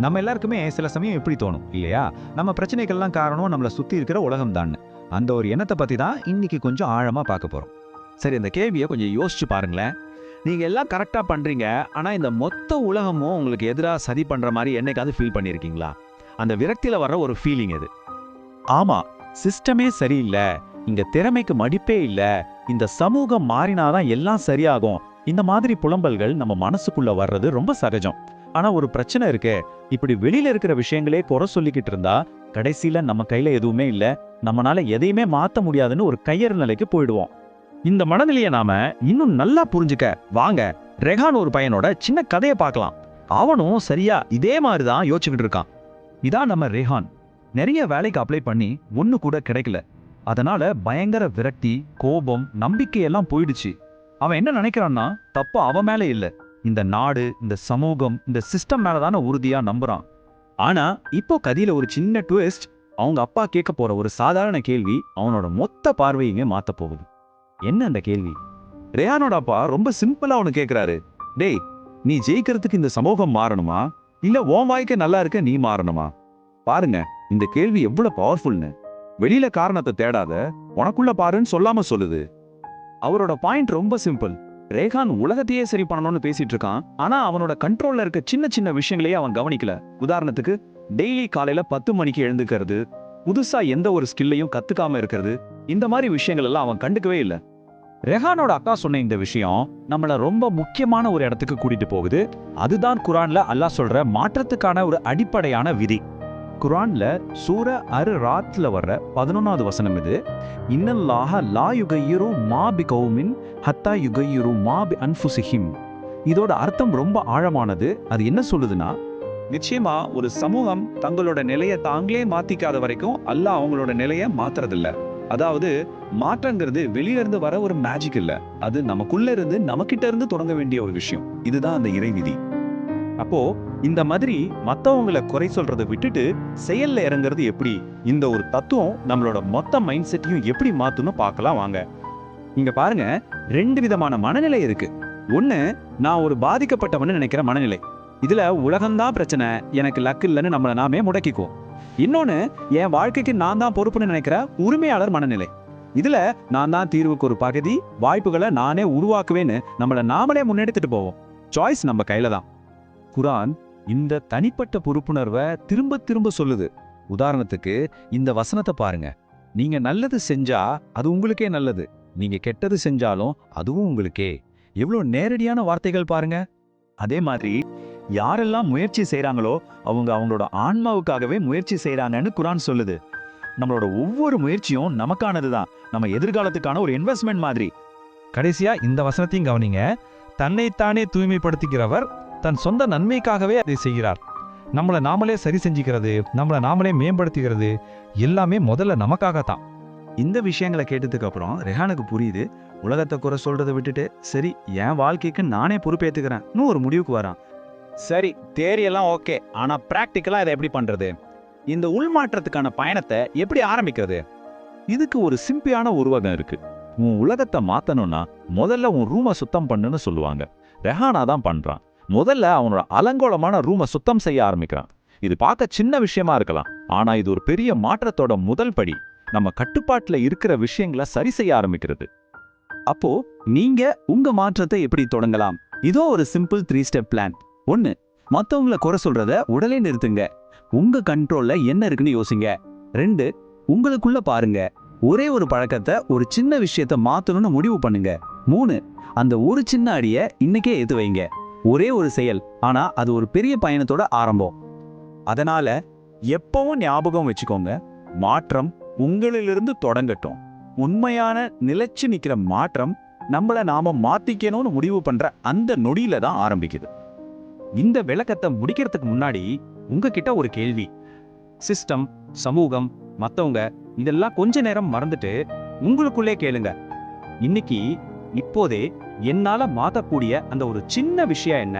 நம்ம எல்லாருக்குமே சில சமயம் எப்படி தோணும் இல்லையா? நம்ம பிரச்சனைகள்லாம் காரணம் நம்மள சுத்தி இருக்கிற உலகம் தான். அந்த ஒரு எண்ணத்தை பத்தி தான் இன்னைக்கு கொஞ்சம் ஆழமா பார்க்க போறோம். சரி, இந்த கேள்வியை கொஞ்சம் யோசிச்சு பாருங்களேன். நீங்க எல்லாம் கரெக்டா பண்றீங்க. ஆனா இந்த மொத்த உலகமும் உங்களுக்கு எதிரா சதி பண்ற மாதிரி என்னைக்காவது ஃபீல் பண்ணியிருக்கீங்களா? அந்த விரக்தியில வர்ற ஒரு ஃபீலிங் இது. ஆமா, சிஸ்டமே சரியில்லை, இங்க திறமைக்கு மதிப்பே இல்ல, இந்த சமூகம் மாறினாதான் எல்லாம் சரியாகும். இந்த மாதிரி புலம்பல்கள் நம்ம மனசுக்குள்ள வர்றது ரொம்ப சகஜம். ஆனா ஒரு பிரச்சனை இருக்கு. இப்படி வெளியில இருக்கிற விஷயங்களே குறை சொல்லிக்கிட்டு இருந்தா கடைசியில நம்ம கையில எதுவுமே இல்ல, நம்மளால எதையுமே மாத்த முடியாதுன்னு ஒரு கையறு நிலைக்கு போயிடுவோம். இந்த மனநிலையை நாம இன்னும் நல்லா புரிஞ்சுக்க வாங்க ரெஹான் ஒரு பையனோட சின்ன கதையை பார்க்கலாம். அவனும் சரியா இதே மாதிரிதான் யோசிச்சுக்கிட்டு இருக்கான். இதான் நம்ம ரெஹான். நிறைய வேலைக்கு அப்ளை பண்ணி ஒண்ணு கூட கிடைக்கல. அதனால பயங்கர விரக்தி, கோபம், நம்பிக்கையெல்லாம் போயிடுச்சு. அவன் என்ன நினைக்கிறான்னா, தப்பு அவன் மேல இல்ல, இந்த நாடு, இந்த சமூகம், இந்த சிஸ்டம் மேலதான உறுதியா நம்புறான். ஆனா இப்போ கதையில ஒரு சின்ன ட்விஸ்ட். அவங்க அப்பா கேட்க போற ஒரு சாதாரண கேள்வி அவனோட மொத்த பார்வையுமே மாத்த போகுது. என்ன அந்த கேள்வி? ரெஹானோட அப்பா ரொம்ப சிம்பிளா அவனு கேட்கிறாரு, டேய், நீ ஜெயிக்கிறதுக்கு இந்த சமூகம் மாறணுமா, இல்ல உன் வாழ்க்கை நல்லா இருக்க நீ மாறணுமா? பாருங்க இந்த கேள்வி எவ்வளவு பவர்ஃபுல்னு. வெளியில காரணத்தை தேடாத, உனக்குள்ள பாருன்னு சொல்லாம சொல்லுது. அவரோட பாயிண்ட் ரொம்ப சிம்பிள். ரெஹான் உலகத்தையே சரி பண்ணணும்னு பேசிட்டு இருக்கான். ஆனா அவனோட கண்ட்ரோல்ல இருக்க சின்ன சின்ன விஷயங்களையே அவன் கவனிக்கல. உதாரணத்துக்கு டெய்லி காலையில 10 மணிக்கு எழுந்துக்கிறது, புதுசா எந்த ஒரு ஸ்கில்லையும் கத்துக்காம இருக்கிறது, இந்த மாதிரி விஷயங்கள் எல்லாம் அவன் கண்டுக்கவே இல்லை. ரெஹானோட அக்கா சொன்ன இந்த விஷயம் நம்மள ரொம்ப முக்கியமான ஒரு இடத்துக்கு கூட்டிட்டு போகுது. அதுதான் குர்ஆன்ல அல்லாஹ் சொல்ற மாற்றத்துக்கான ஒரு அடிப்படையான விதி. குர்ஆன்ல சூர அர் ராத்ல வர்ற 11வது வசனம் இது. இன்னல்லாஹ லா யுகையிரு மா பிகௌமின் ஹத்தா யுகையிரு மா பி அன்ஃபுஸிஹிம். இதோட அர்த்தம் ரொம்ப ஆழமானது. அது என்ன சொல்லுதுன்னா, நிச்சயமா ஒரு சமூகம் தங்களோட நிலையை தாங்களே மாத்திக்காத வரைக்கும் அல்லாஹ் அவங்களோட நிலையை மாத்துறதில்ல. அதாவது மாற்றங்கிறது வெளியில இருந்து வர ஒரு மேஜிக் இல்ல, அது நமக்குள்ள இருந்து நமக்கிட்ட இருந்து தொடங்க வேண்டிய ஒரு விஷயம். இதுதான் அந்த இறைவிதி. அப்போ இந்த மாதிரி மத்தவங்களை குறை சொல்றதை விட்டுட்டு செயல்ல இறங்குறது எப்படி, இந்த ஒரு தத்துவம் நம்மளோட மொத்த மைண்ட் செட்டையும் எப்படி மாத்துன்னு பார்க்கலாம் வாங்க. நீங்க பாருங்க, 2 விதமான மனநிலை இருக்கு. ஒண்ணு, நான் ஒரு பாதிக்கப்பட்டவன்னு நினைக்கிற மனநிலை. இதுல உலகம்தான் பிரச்சனை, எனக்கு லக்கு இல்லைன்னு நம்மளை நாமே முடக்கிக்குவோம். இன்னொன்னு, என் வாழ்க்கைக்கு நான் தான் பொறுப்புன்னு நினைக்கிற உரிமையாளர் மனநிலை. இதுல நான் தான் தீர்வுக்கு ஒரு பகுதி, வாய்ப்புகளை நானே உருவாக்குவேன்னு நம்மளை நாமளே முன்னெடுத்துட்டு போவோம். சாய்ஸ் நம்ம கையில தான். குர்ஆன் இந்த தனிப்பட்ட பொறுப்புணர்வை திரும்ப திரும்ப சொல்லுது. உதாரணத்துக்கு இந்த வசனத்தை பாருங்க. நீங்க நல்லது செஞ்சா அது உங்களுக்கே நல்லது, நீங்க கெட்டது செஞ்சாலும் அதுவும் உங்களுக்கே. எவ்வளவு நேரடியான வார்த்தைகள் பாருங்க. அதே மாதிரி யாரெல்லாம் முயற்சி செய்றாங்களோ அவங்க அவங்களோட ஆன்மாவுக்காகவே முயற்சி செய்றாங்கன்னு குர்ஆன் சொல்லுது. நம்மளோட ஒவ்வொரு முயற்சியும் நமக்கானதுதான், நம்ம எதிர்காலத்துக்கான ஒரு இன்வெஸ்ட்மெண்ட் மாதிரி. கடைசியா இந்த வசனத்தையும் கவனிங்க. தன்னைத்தானே தூய்மைப்படுத்திக்கிறவர் தன் சொந்த நன்மைக்காகவே அதை செய்கிறார். நம்மளை நாமளே சரி செஞ்சுக்கிறது, நம்மளை நாமளே மேம்படுத்திக்கிறது எல்லாமே முதல்ல நமக்காகத்தான். இந்த விஷயங்களை கேட்டதுக்கு அப்புறம் ரெஹானுக்கு புரியுது, உலகத்தை குறை சொல்றதை விட்டுட்டு சரி என் வாழ்க்கைக்கு நானே பொறுப்பேத்துக்கிறேன்னு ஒரு முடிவுக்கு வரான். சரி, தேரியெல்லாம் ஓகே, ஆனா பிராக்டிக்கலா இதை எப்படி பண்றது? இந்த உள்மாற்றத்துக்கான பயணத்தை எப்படி ஆரம்பிக்கிறது? இதுக்கு ஒரு சிம்பிளான உருவகம் இருக்கு. உன் உலகத்தை மாத்தணும்னா முதல்ல உன் ரூமை சுத்தம் பண்ணுன்னு சொல்லுவாங்க. ரெஹானா தான் பண்றான். முதல்ல அவனோட அலங்கோலமான ரூமை சுத்தம் செய்ய ஆரம்பிக்கிறான். இது பார்க்க சின்ன விஷயமா இருக்கலாம், ஆனா இது ஒரு பெரிய மாற்றத்தோட முதல் படி. நம்ம கட்டுப்பாட்டுல இருக்கிற விஷயங்களை சரி செய்ய ஆரம்பிக்கிறது. அப்போ நீங்க உங்க மாற்றத்தை எப்படி தொடங்கலாம்? இதோ ஒரு சிம்பிள் 3 ஸ்டெப் பிளான். 1, மத்தவங்களை குறை சொல்றத உடனே நிறுத்துங்க. உங்க கண்ட்ரோல்ல என்ன இருக்குன்னு யோசிங்க. 2, உங்களுக்குள்ள பாருங்க. ஒரே ஒரு பழக்கத்தை, ஒரு சின்ன விஷயத்தை மாத்தணும்னு முடிவு பண்ணுங்க. 3, அந்த ஒரு சின்ன அடியை இன்னைக்கே எடுத்து வைங்க. ஒரே ஒரு செயல், ஆனா அது ஒரு பெரிய பயணத்தோட ஆரம்பம். அதனால எப்பவும் ஞாபகம் வச்சுக்கோங்க, மாற்றம் உங்களிலிருந்து தொடங்கட்டும். உண்மையான நிலைச்சு நிக்கிற மாற்றம் நம்மள நாம மாத்திக்கணும்னு முடிவு பண்ற அந்த நொடியில தான் ஆரம்பிக்குது. இந்த விளக்கத்தை முடிக்கிறதுக்கு முன்னாடி உங்ககிட்ட ஒரு கேள்வி. சிஸ்டம், சமூகம், மத்தவங்க இதெல்லாம் கொஞ்ச நேரம் மறந்துட்டு உங்களுக்குள்ளே கேளுங்க. இன்னைக்கு இப்போதே என்னால மாத்தக்கூடிய அந்த ஒரு சின்ன விஷயம் என்ன?